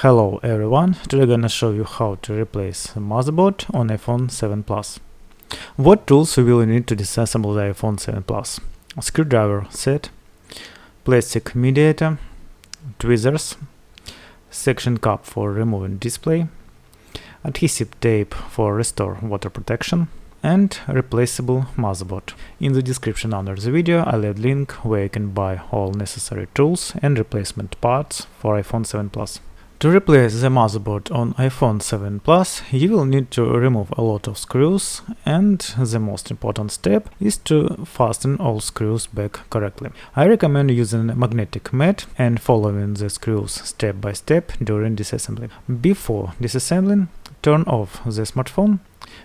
Hello everyone, today I'm gonna show you how to replace the motherboard on iPhone 7 Plus. What tools you will need to disassemble the iPhone 7 Plus? A screwdriver set, plastic mediator, tweezers, section cap for removing display, adhesive tape for restore water protection, and replaceable motherboard. In the description under the video I left link where you can buy all necessary tools and replacement parts for iPhone 7 Plus. To replace the motherboard on iPhone 7 Plus, you will need to remove a lot of screws, and the most important step is to fasten all screws back correctly. I recommend using a magnetic mat and following the screws step by step during disassembly. Before disassembling, turn off the smartphone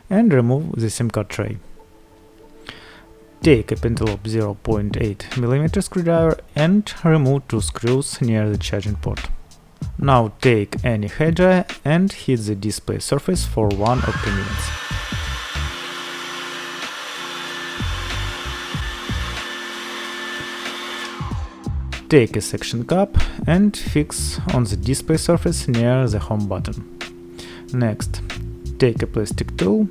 and remove the SIM card tray. Take a Pentelope 0.8mm screwdriver and remove two screws near the charging port. Now take any hairdryer and heat the display surface for 1 or 2 minutes. Take a section cap and fix on the display surface near the home button. Next, take a plastic tool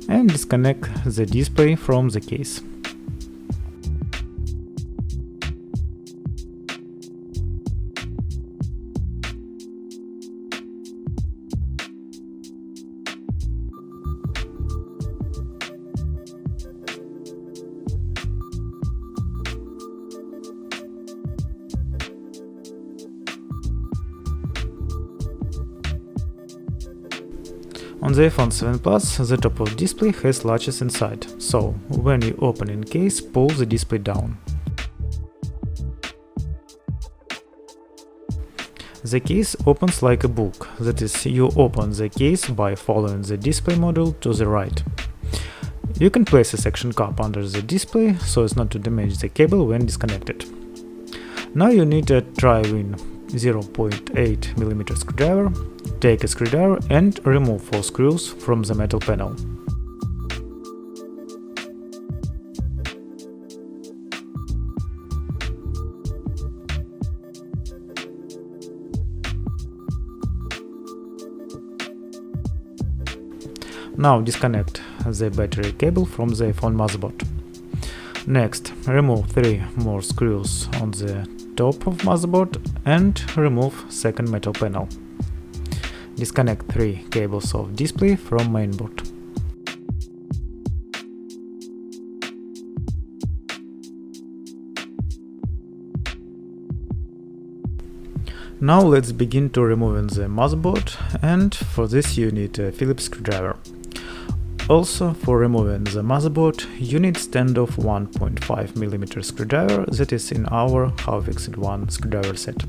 and disconnect the display from the case. On the iPhone 7 Plus, the top of display has latches inside, so when you open in case, pull the display down. The case opens like a book, that is, you open the case by following the display module to the right. You can place a section cap under the display so as not to damage the cable when disconnected. Now you need a tri-win 0.8mm screwdriver. Take a screwdriver and remove 4 screws from the metal panel. Now disconnect the battery cable from the iPhone motherboard. Next, remove 3 more screws on the top of motherboard and remove second metal panel. Disconnect 3 cables of display from mainboard. Now let's begin to removing the motherboard, and for this you need a Phillips screwdriver. Also, for removing the motherboard, you need standoff 1.5mm screwdriver that is in our How Fixed One screwdriver set.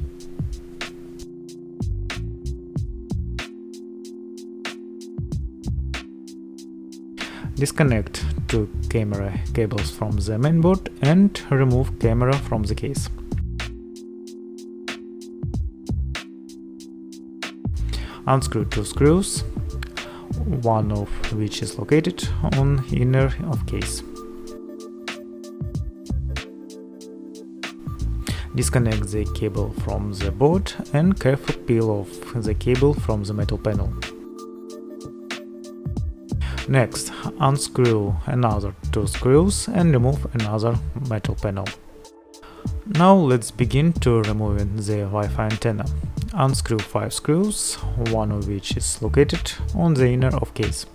Disconnect 2 camera cables from the mainboard and remove camera from the case. Unscrew 2 screws, one of which is located on inner of case. Disconnect the cable from the board and carefully peel off the cable from the metal panel. Next, unscrew another 2 screws and remove another metal panel. Now let's begin to removing the Wi-Fi antenna. Unscrew 5 screws, one of which is located on the inner of case.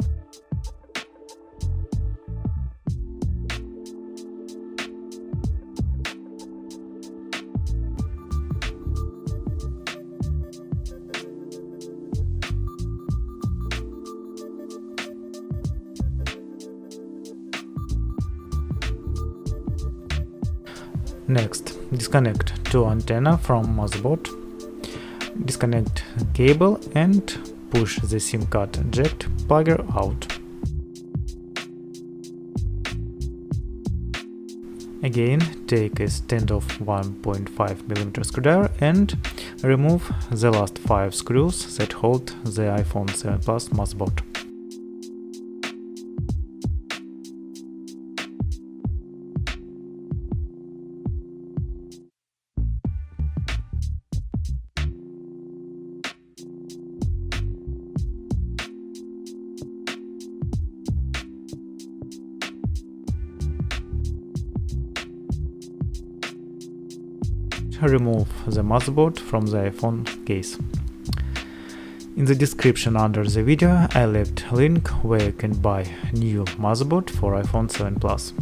Next, disconnect 2 antenna from motherboard. Disconnect cable and push the SIM card eject plugger out. Again, take a standoff 1.5mm screwdriver and remove the last 5 screws that hold the iPhone 7 Plus motherboard. and remove the motherboard from the iPhone case. In the description under the video I left a link where you can buy new motherboard for iPhone 7 Plus.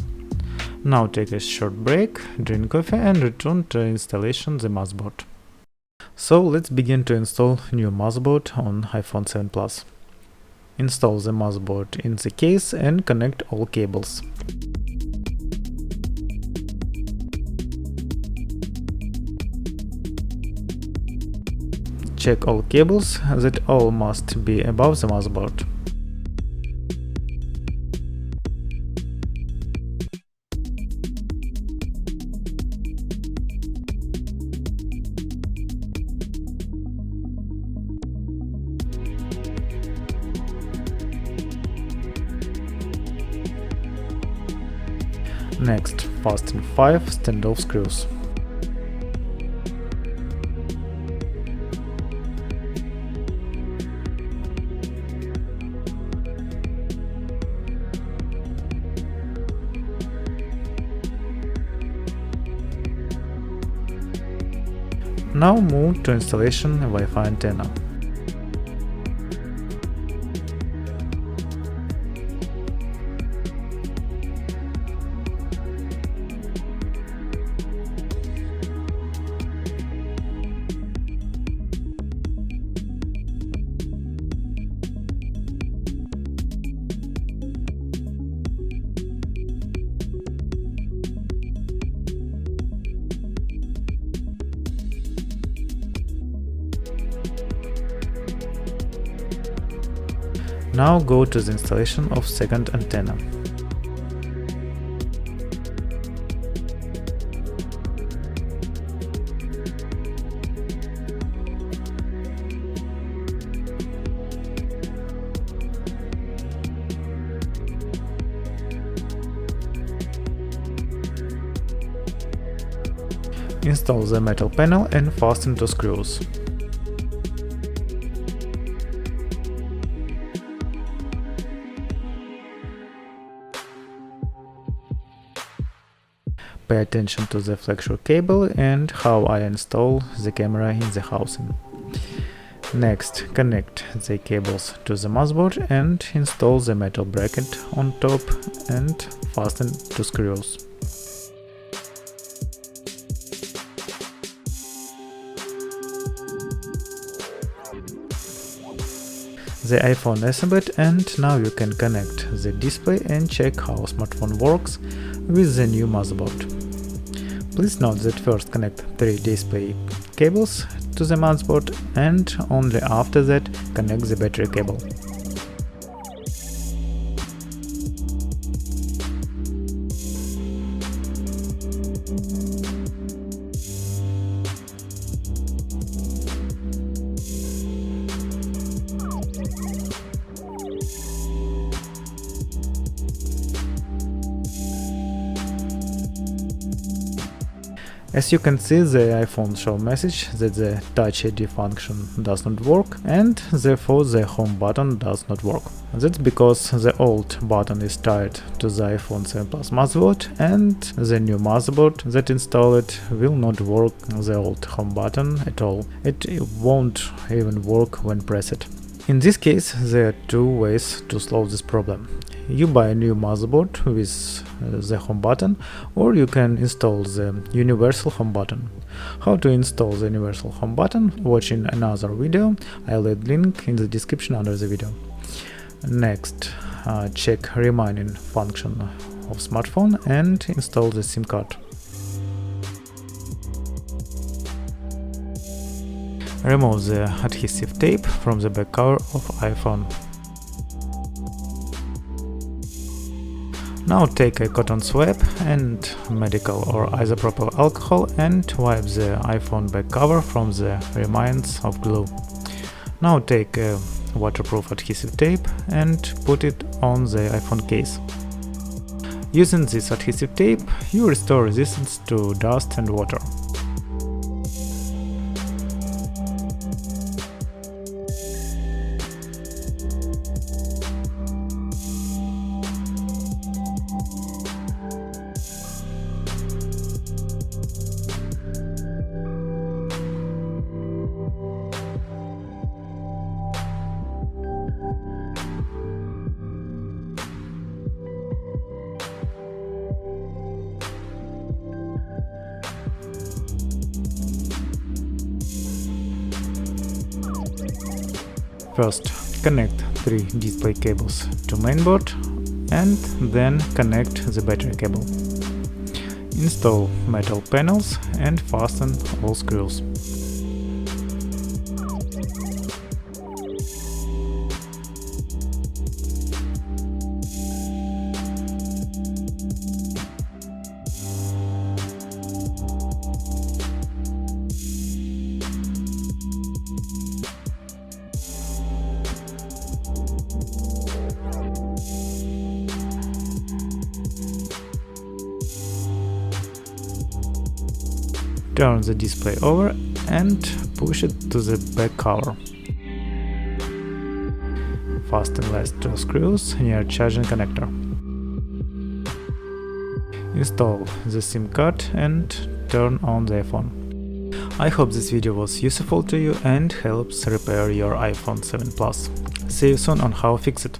Now take a short break, drink coffee and return to installation the motherboard. So let's begin to install new motherboard on iPhone 7 Plus. Install the motherboard in the case and connect all cables. Check all cables, that all must be above the motherboard. Next, fasten 5 standoff screws. Now move to installation Wi-Fi antenna. Now go to the installation of second antenna. Install the metal panel and fasten two screws. Pay attention to the flexure cable and how I install the camera in the housing. Next, connect the cables to the motherboard and install the metal bracket on top and fasten two screws. The iPhone assembled, and now you can connect the display and check how smartphone works with the new motherboard. Please note that first connect 3 display cables to the motherboard and only after that connect the battery cable. As you can see, the iPhone shows message that the Touch ID function does not work and therefore the home button does not work. That's because the old button is tied to the iPhone 7 Plus motherboard and the new motherboard that installed will not work the old home button at all. It won't even work when pressed. In this case, there are two ways to solve this problem. You buy a new motherboard with the home button, or you can install the universal home button. How to install the universal home button? Watch in another video, I'll leave link in the description under the video. Next, check remaining function of smartphone and install the SIM card. Remove the adhesive tape from the back cover of iPhone. Now take a cotton swab and medical or isopropyl alcohol and wipe the iPhone back cover from the remains of glue. Now take a waterproof adhesive tape and put it on the iPhone case. Using this adhesive tape, you restore resistance to dust and water. First, connect 3 display cables to mainboard and then connect the battery cable. Install metal panels and fasten all screws. Turn the display over and push it to the back cover. Fasten last 2 screws near charging connector. Install the SIM card and turn on the iPhone. I hope this video was useful to you and helps repair your iPhone 7 Plus. See you soon on How Fix It.